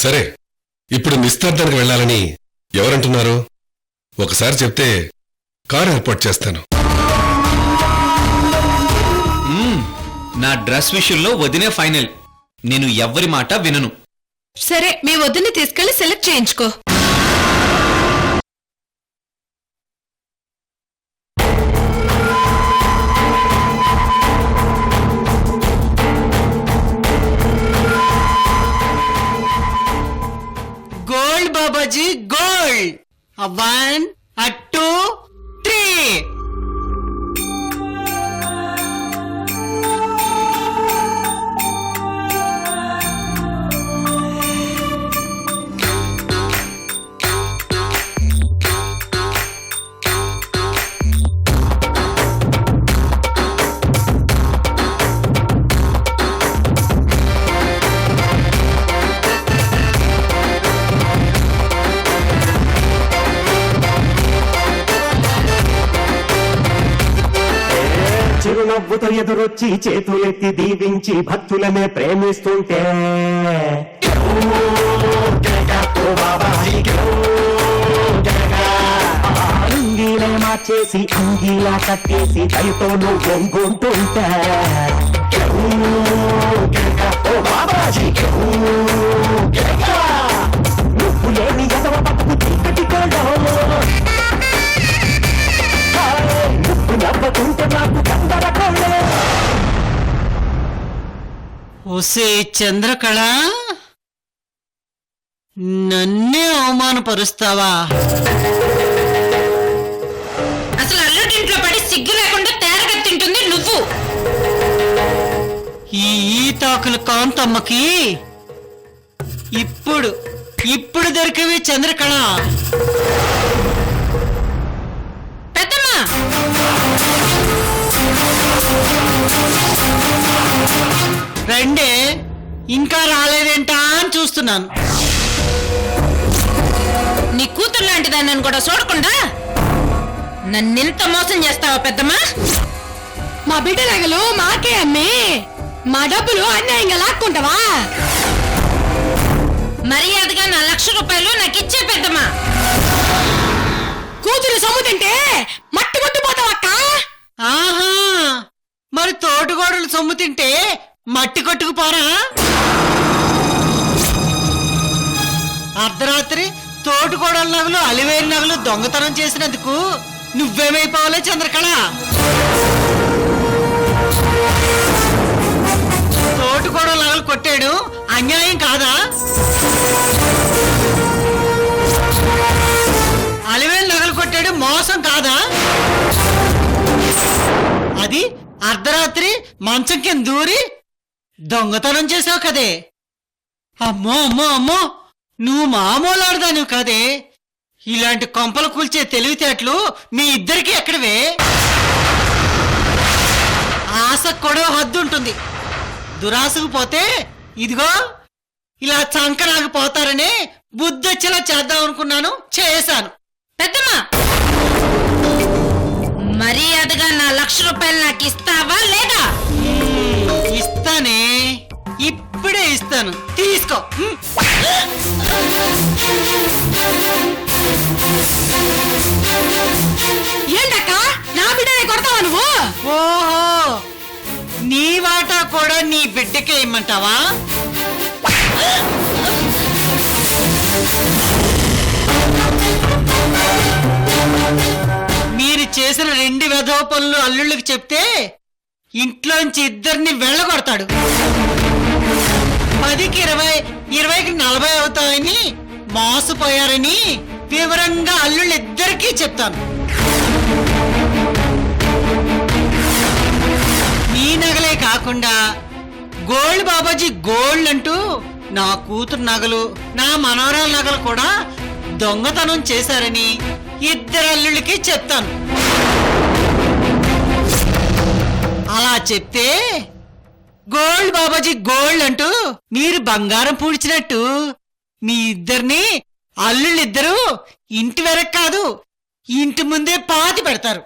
సరే, ఇప్పుడు నిశ్చితార్థానికి వెళ్ళాలని ఎవరంటున్నారు? ఒకసారి చెప్తే కారు ఏర్పాటు చేస్తాను. నా డ్రెస్ విషయంలో వదినే ఫైనల్. నేను ఎవ్వరి మాట వినను. సరే, మీ వదిన్ని తీసుకెళ్లి సెలెక్ట్ చేయించుకో. Gold Babaji gold. 1 2 3. చిరునవ్వుతో ఎదురొచ్చి చేతులెత్తి దీవించి భక్తులనే ప్రేమిస్తుంటే అంగీలే మార్చేసి అంగీలా కట్టేసి దయతో నువ్వు వంగుంటుంటే నువ్వు లేని ఎదవ పట్టుకు చీకటి కోలో నవ్వుతుంటే నాకు గందరగోళం. ఒసే చంద్రకళ, నన్నే అవమానపరుస్తావా? అసలు అల్లుడింట్లో పడి సిగ్గు లేకుండా తేరగా తింటుంది నువ్వు. ఈ ఈతాకుల కాంతమ్మకి ఇప్పుడు దొరికేవి చంద్రకళ. రండే, ఇంకా రాలేదేంటా అని చూస్తున్నాను. నీ కూతురు లాంటి దాన్ని కూడా చూడకుండా నన్నెంత మోసం చేస్తావా పెద్దమ్మా? మా బిడ్డ నగలు మాకే అమ్మి మా డబ్బులు అన్యాయంగా లాక్కుంటావా? మర్యాదగా నా 1,00,000 రూపాయలు నాకు ఇచ్చే పెద్దమ్మా. కూతురు సొమ్ము తింటే మట్టి కొట్టిపోతావక్క. ఆహా, మరి తోటగోడలు సొమ్ము తింటే మట్టి కొట్టుకుపోరా? అర్ధరాత్రి తోటగోడల నగలు అలివేలు నగలు దొంగతనం చేసినందుకు నువ్వేమైపోవాలే చంద్రకళ? తోటగోడల నగలు కొట్టాడు అన్యాయం కాదా? అలివేలు నగలు కొట్టాడు మోసం కాదా? అది అర్ధరాత్రి మంచం కింద దూరి దొంగతనం చేసావు కదే. అమ్మో అమ్మో అమ్మో, నువ్వు మామూలాడదాను కదే. ఇలాంటి కొంపలు కూల్చే తెలివితేటలు మీ ఇద్దరికి ఎక్కడవే? ఆశకు కూడా హద్దు ఉంటుంది. దురాశకు పోతే ఇదిగో ఇలా చంకనాగిపోతారని బుద్ధొచ్చేలా చేద్దాం అనుకున్నాను, చేశాను. పెద్దమ్మా, మర్యాదగా నా 1,00,000 రూపాయలు నాకు ఇస్తావా లేదా? ఇస్తానే, ఇప్పుడే ఇస్తాను, తీసుకో. ఏంటక్క, నా బిడ్డనే కొడతావా నువ్వు? ఓహో, నీ వాటా కూడా నీ బిడ్డకే ఇమ్మంటావా? మీరు చేసిన 2 వెధవ పనులు అల్లుళ్ళకి చెప్తే ఇంట్లోంచి ఇద్దరిని వెళ్ళగొడతాడు. 10కి 20, 20కి 40 అవుతాయని మోసపోయారని వివరంగా అల్లుళ్ళిద్దరికీ చెప్తాను. నీ నగలే కాకుండా గోల్డ్ బాబాజీ గోల్డ్ అంటూ నా కూతురు నగలు, నా మనవరాల నగలు కూడా దొంగతనం చేశారని ఇద్దరు అల్లుళ్ళకి చెప్తాను. అలా చెప్తే గోల్డ్ బాబాజీ గోల్డ్ అంటూ మీరు బంగారం పూడ్చినట్టు మీ ఇద్దరిని అల్లుళ్ళిద్దరూ ఇంటి వెనక కాదు, ఇంటి ముందే పాతి పెడతారు.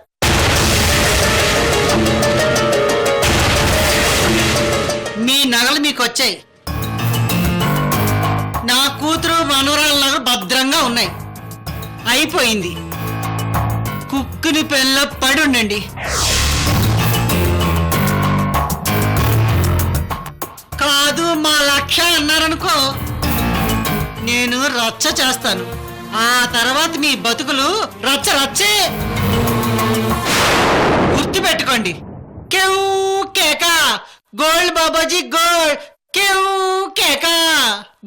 మీ నగలు మీకు వచ్చాయి. నా సిద్ధంగా ఉన్నాయి. అయిపోయింది. కుక్కుని పెళ్ళ పడుండండి. కాదు మా లక్ష్య అన్నారనుకో, నేను రచ్చ చేస్తాను. ఆ తర్వాత మీ బతుకులు రచ్చ రచ్చే. గుర్తు పెట్టుకోండి. కేవ్ కేక గోల్డ్ బాబాజీ గోల్డ్. కేవ్ కేక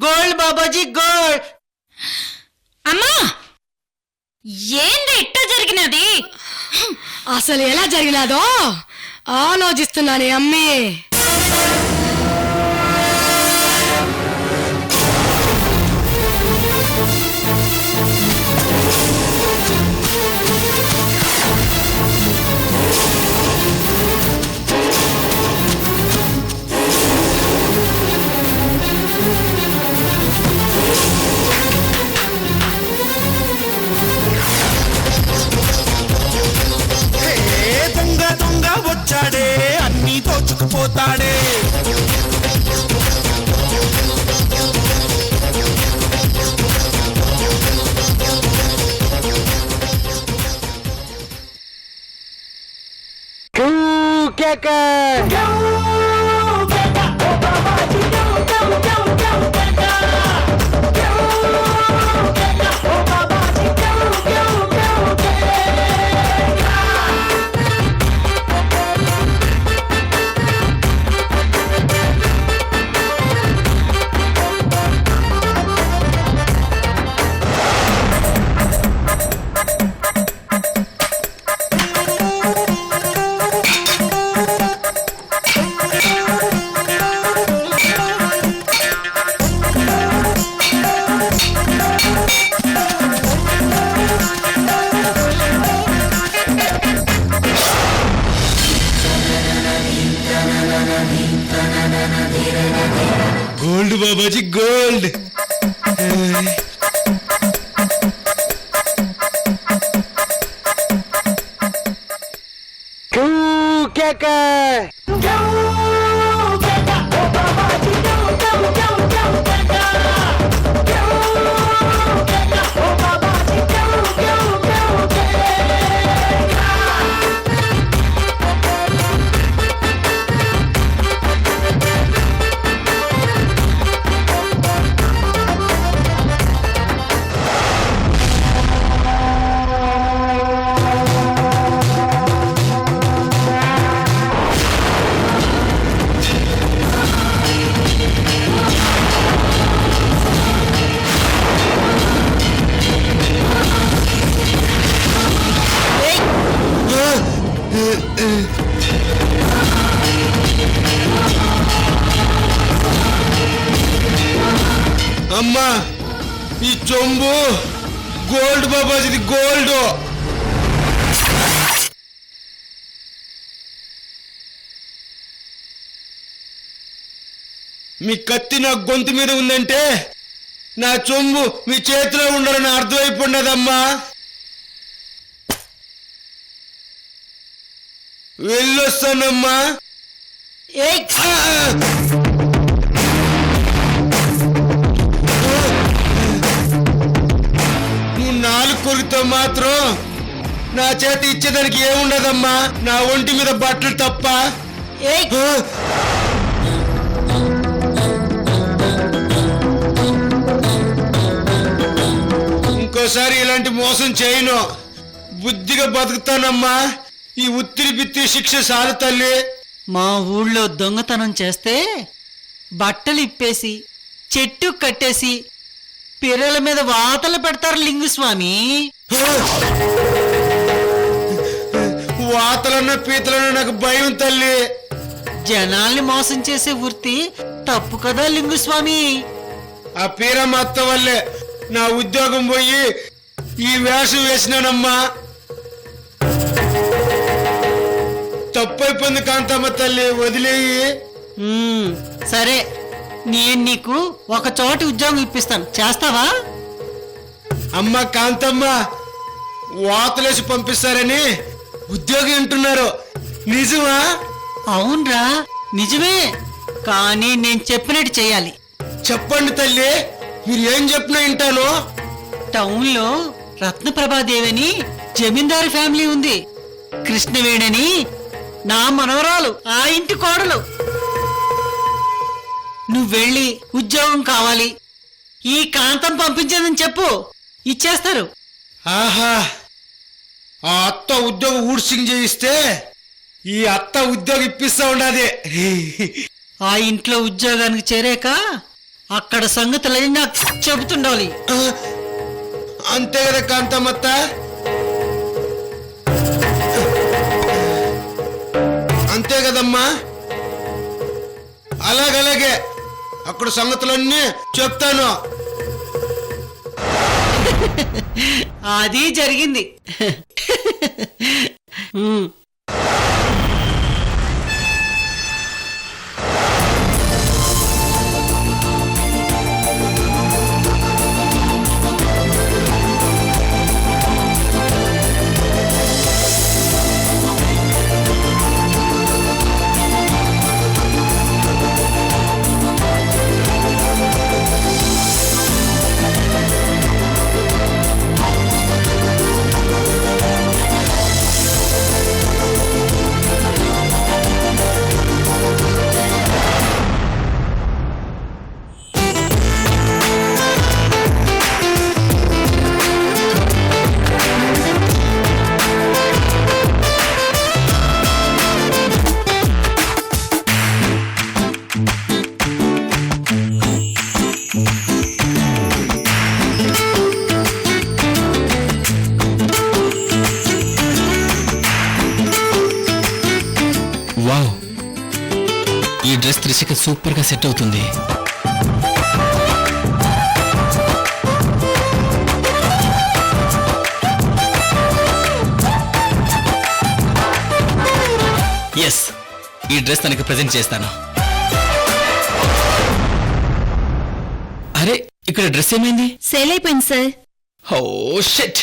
గోల్డ్ బాబాజీ గోల్డ్. అమ్మా ఏంది ఇట్ట జరిగినది? అసలు ఎలా జరిగినాదో ఆలోచిస్తున్నానే అమ్మే. దొంగ దొంగ వచ్చాడే, అన్నీ దోచుకుపోతాడే. Gold Babaji gold. అమ్మా ఈ చొంబు గోల్డ్ బాబాజీది గోల్డ్. మీ కత్తి నా గొంతు మీద ఉందంటే నా చొంబు మీ చేతిలో ఉండాలని అర్థమైపోయినదమ్మా. వెళ్ళొస్తానమ్మా. నువ్వు నాలుగు కొరికితో మాత్రం నా చేతి ఇచ్చేదానికి ఏముండదమ్మా, నా ఒంటి మీద బట్టలు తప్ప. ఇంకోసారి ఇలాంటి మోసం చేయను. బుద్ధిగా బతుకుతానమ్మా. ఈ ఉత్తిరి బిత్తిరి శిక్ష సాలు తల్లి. మా ఊళ్ళో దొంగతనం చేస్తే బట్టలు ఇప్పేసి చెట్టు కట్టేసి పిర్రల మీద వాతలు పెడతారు లింగుస్వామి. వాతలన్న పీతలన్న నాకు భయం తల్లి. జనాల్ని మోసం చేసే వృత్తి తప్పు కదా లింగుస్వామి. ఆ పీరమ్మ అత్త వల్లే నా ఉద్యోగం పోయి ఈ వేషం వేసినానమ్మా. తప్పైపోయింది కాంతమ్మ తల్లి, వదిలేయి. సరే, నేను నీకు ఒక చోటి ఉద్యోగం ఇప్పిస్తాను, చేస్తావా? అమ్మ కాంతమ్మ, వాతలేసి పంపిస్తారని ఉద్యోగం అంటున్నారు, నిజమా? అవునరా, నిజమే. కానీ నేను చెప్పినట్టు చెయ్యాలి. చెప్పండి తల్లి, మీరు ఏం చెప్పినా వింటాను. టౌన్లో రత్నప్రభాదేవి అని జమీందారు ఫ్యామిలీ ఉంది. కృష్ణవేణని నా మనవరాలు, ఆ ఇంటి కోడలు. నువ్వెళ్ళి ఉద్యోగం కావాలి, ఈ కాంతం పంపించదని చెప్పు, ఇచ్చేస్తారు. ఆహా, ఆ అత్త ఉద్యోగం ఊడ్సింగ్ చేయిస్తే ఈ అత్త ఉద్యోగం ఇప్పిస్తా ఉండదే. ఆ ఇంట్లో ఉద్యోగానికి చేరాక అక్కడ సంగతులన్నీ నాకు చెబుతుండాలి. అంతే కదా కాంతమ్మత్త. అంతే కదమ్మా. అలాగే అక్కడ సంగతులన్నీ చెప్తాను. అది జరిగింది. వావ్, ఈ డ్రెస్ త్రిషకి సూపర్ గా సెట్ అవుతుంది. ఎస్, ఈ డ్రెస్ తనకి ప్రెజెంట్ చేస్తాను. అరే, ఇక్కడ డ్రెస్ ఏమైంది? సేల్ అయిపోయింది సార్. Oh shit.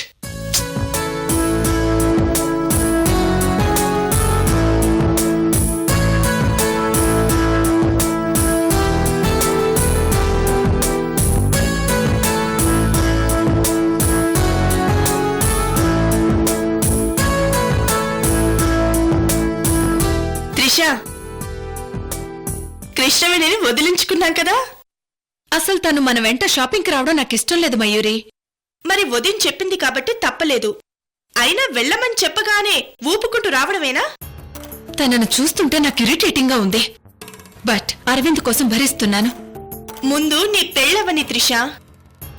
కృష్ణవేణిని వదిలించుకున్నాం కదా. అసలు తను మన వెంట షాపింగ్కి రావడం నాకు ఇష్టం లేదు మయూరి. మరి వదిన్ చెప్పింది కాబట్టి తప్పలేదు. అయినా వెళ్ళమని చెప్పగానే ఊపుకుంటూ రావడమేనా? తనను చూస్తుంటే నాకు ఇరిటేటింగ్ గా ఉంది. బట్ అరవింద్ కోసం భరిస్తున్నాను. ముందు నీ పెళ్ళవని త్రిష,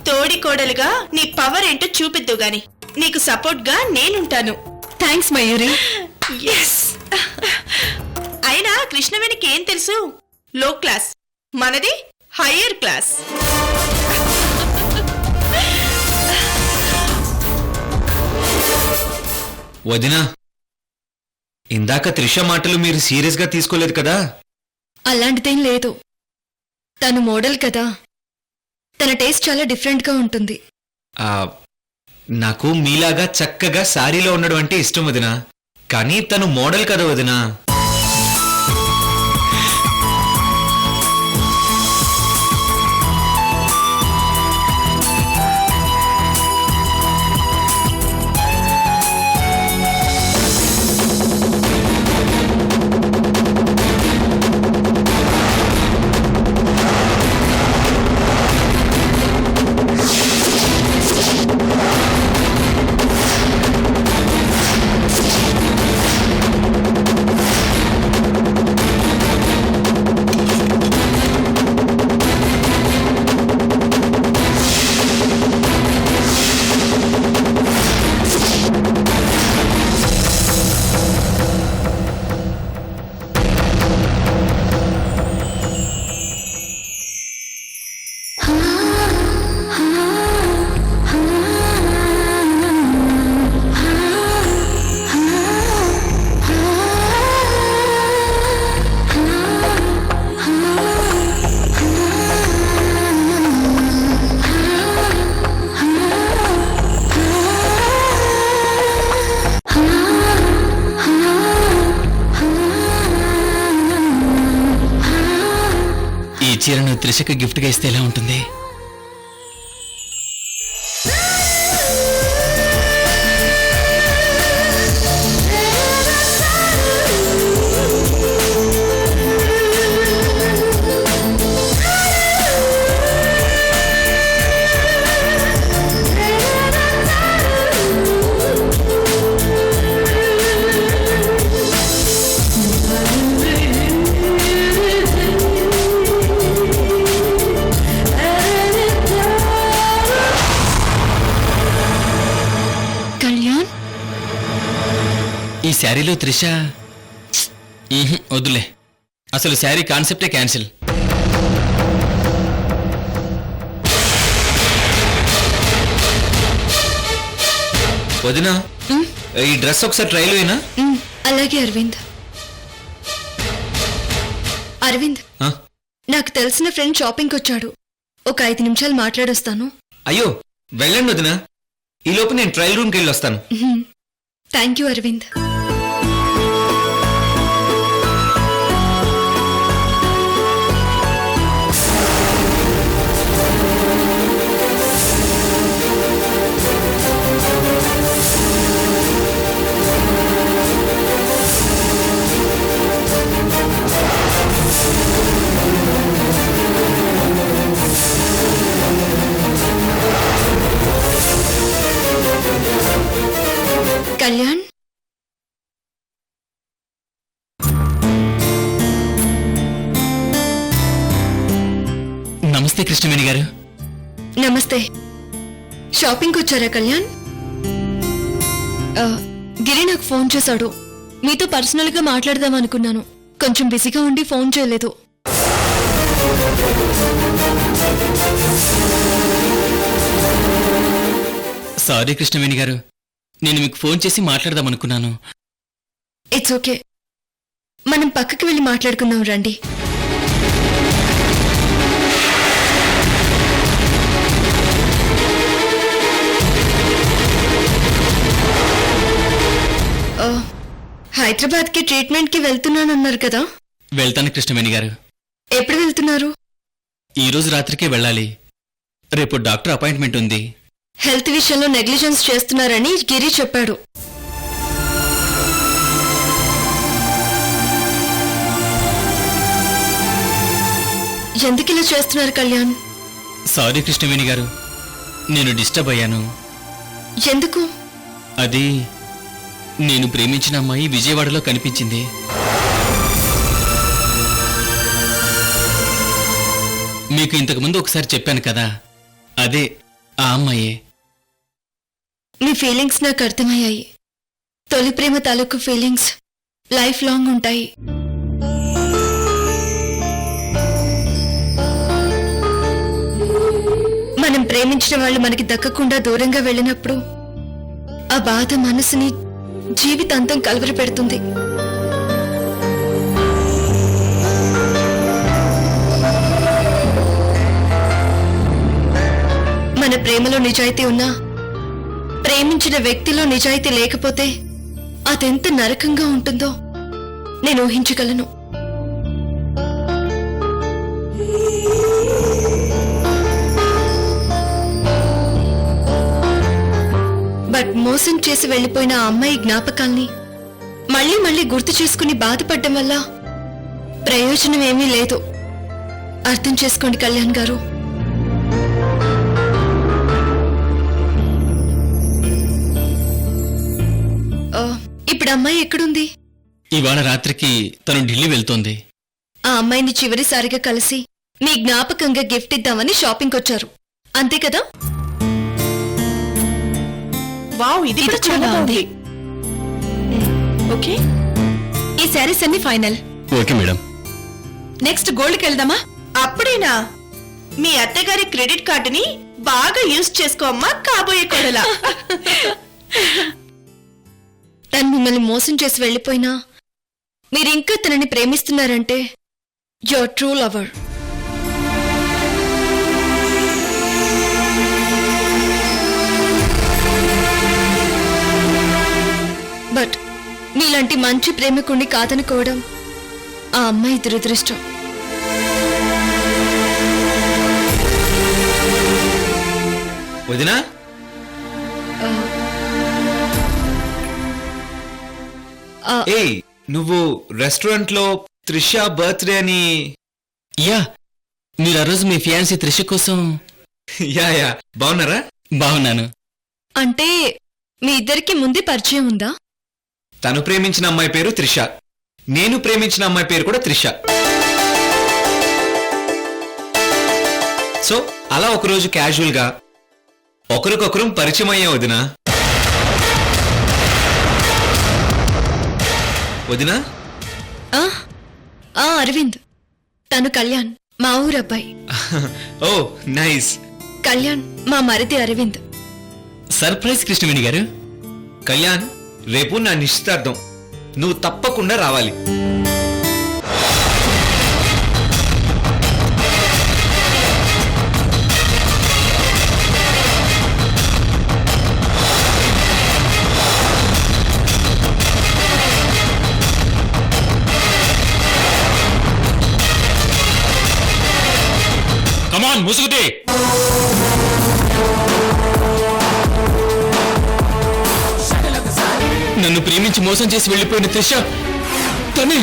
తోడి కోడలుగా నీ పవర్ ఏంటో చూపిద్దు గాని నీకు సపోర్ట్ గా నేనుంటాను. థ్యాంక్స్ మయూరి. ఎస్. అయినా కృష్ణవేణికి ఏం తెలుసు? లో క్లాస్, మనది హయ్యర్ క్లాస్. వదినా, ఇందాక త్రిష మాటలు మీరు సీరియస్ గా తీసుకోలేదు కదా? అలాంటిదేం లేదు. తను మోడల్ కదా, తన టేస్ట్ చాలా డిఫరెంట్ గా ఉంటుంది. నాకు మీలాగా చక్కగా శారీలో ఉండడం అంటే ఇష్టం వదినా. కానీ తను మోడల్ కదా వదినా. చీరను త్రిషకి గిఫ్ట్గా ఇస్తే ఎలా ఉంటుంది? శారీలో త్రిష వద్దులే, అసలు శారీ కాన్సెప్టే క్యాన్సిల్. వదినా, ఈ డ్రెస్ ఒకసారి ట్రైల్ అయినా? అలాగే అరవింద్. అరవింద్, నాకు తెలిసిన ఫ్రెండ్ షాపింగ్కి వచ్చాడు. ఒక 5 నిమిషాలు మాట్లాడొస్తాను. అయ్యో వెళ్ళండి వదినా, ఈ లోపు నేను ట్రయల్ రూమ్కి వెళ్ళి వస్తాను. Thank you Arvind. కళ్యాణ్, నమస్తే కృష్ణవేణి గారు. నమస్తే. షాపింగ్కి వచ్చారా కళ్యాణ్? గిరి నాకు ఫోన్ చేశాడు. మీతో పర్సనల్గా మాట్లాడదాం అనుకున్నాను. కొంచెం బిజీగా ఉండి ఫోన్ చేయలేదు. సారీ కృష్ణవేణి గారు, నేను మీకు ఫోన్ చేసి మాట్లాడదాం అనుకున్నాను. It's okay. మనం పక్కకి వెళ్ళి మాట్లాడుకుందాం రండి. హైదరాబాద్కి ట్రీట్మెంట్కి వెళ్తున్నానన్నారు కదా? వెళ్తాను కృష్ణవేణి గారు. ఎప్పుడు వెళ్తున్నారు? ఈ రోజు రాత్రికే వెళ్ళాలి. రేపు డాక్టర్ అపాయింట్మెంట్ ఉంది. హెల్త్ విషయంలో నెగ్లిజెన్స్ చేస్తున్నారని గిరి చెప్పాడు. ఎందుకు ఇలా చేస్తున్నారు కళ్యాణ్? సారీ కృష్ణవేణి గారు, నేను డిస్టర్బ్ అయ్యాను. ఎందుకు? అది నేను ప్రేమించిన అమ్మాయి విజయవాడలో కనిపించింది. మీకు ఇంతకుముందు ఒకసారి చెప్పాను కదా, అదే ఆ అమ్మాయే. మీ ఫీలింగ్స్ నాకు అర్థమయ్యాయి. తొలి ప్రేమ తాలూకు ఫీలింగ్స్ లైఫ్ లాంగ్ ఉంటాయి. మనం ప్రేమించిన వాళ్ళు మనకి దక్కకుండా దూరంగా వెళ్ళినప్పుడు ఆ బాధ మనసుని జీవితాంతం కలవరి పెడుతుంది. మన ప్రేమలో నిజాయితీ ఉన్నా ప్రేమించిన వ్యక్తిలో నిజాయితీ లేకపోతే అదెంత నరకంగా ఉంటుందో నేను ఊహించగలను. బట్ మోసం చేసి వెళ్లిపోయిన ఆ అమ్మాయి జ్ఞాపకాల్ని మళ్ళీ మళ్ళీ గుర్తు చేసుకుని బాధపడ్డం వల్ల ప్రయోజనం ఏమీ లేదు. అర్థం చేసుకోండి కళ్యాణ్ గారు. ఇప్పుడు అమ్మాయి ఎక్కడుంది? ఇవాళ రాత్రికి తను ఢిల్లీ వెళ్తోంది. ఆ అమ్మాయిని చివరిసారిగా కలిసి మీ జ్ఞాపకంగా గిఫ్ట్ ఇద్దామని షాపింగ్ వచ్చారు, అంతే కదా? వావ్, ఇది కూడా చాలా బాగుంది. ఓకే, ఈ శారీస్ అన్ని ఫైనల్. Okay madam. నెక్స్ట్ గోల్డ్కి వెళ్దామా? అప్పుడేనా? మీ అత్తగారి క్రెడిట్ కార్డుని బాగా యూజ్ చేసుకో అమ్మా కాబోయే కోడలా. తను మిమ్మల్ని మోసం చేసి వెళ్లిపోయినా మీరింకా తనని ప్రేమిస్తున్నారంటే యువర్ ట్రూ లవర్. బట్ నీలాంటి మంచి ప్రేమికుణ్ణి కాదనుకోవడం ఆ అమ్మాయి దురదృష్టం. వదినా, ఏయ్, నువ్వు రెస్టారెంట్ లో త్రిష బర్త్డే అని. యా, మీరు ఆ రోజు మీ ఫియాన్సీ త్రిష కోసం. యా యా, బాగున్నారా? బాగున్నాను. అంటే మీ ఇద్దరికి ముందే పరిచయం ఉందా? తను ప్రేమించిన అమ్మాయి పేరు త్రిష, నేను ప్రేమించిన అమ్మాయి పేరు కూడా త్రిష. సో అలా ఒకరోజు క్యాజువల్ గా ఒకరికొకరు పరిచయం అయ్యాం వదినా. వదినా అరవింద్, తను కళ్యాణ్, మా ఊరు అబ్బాయి. ఓ నైస్. కళ్యాణ్ మా మరిది అరవింద్. సర్ప్రైజ్ కృష్ణవేణి గారు. కళ్యాణ్, రేపు నా నిశ్చితార్థం, నువ్వు తప్పకుండా రావాలి. కమాన్ ముసుగుతే. నన్ను ప్రేమించి మోసం చేసి వెళ్ళిపోయిన త్రిష తనే.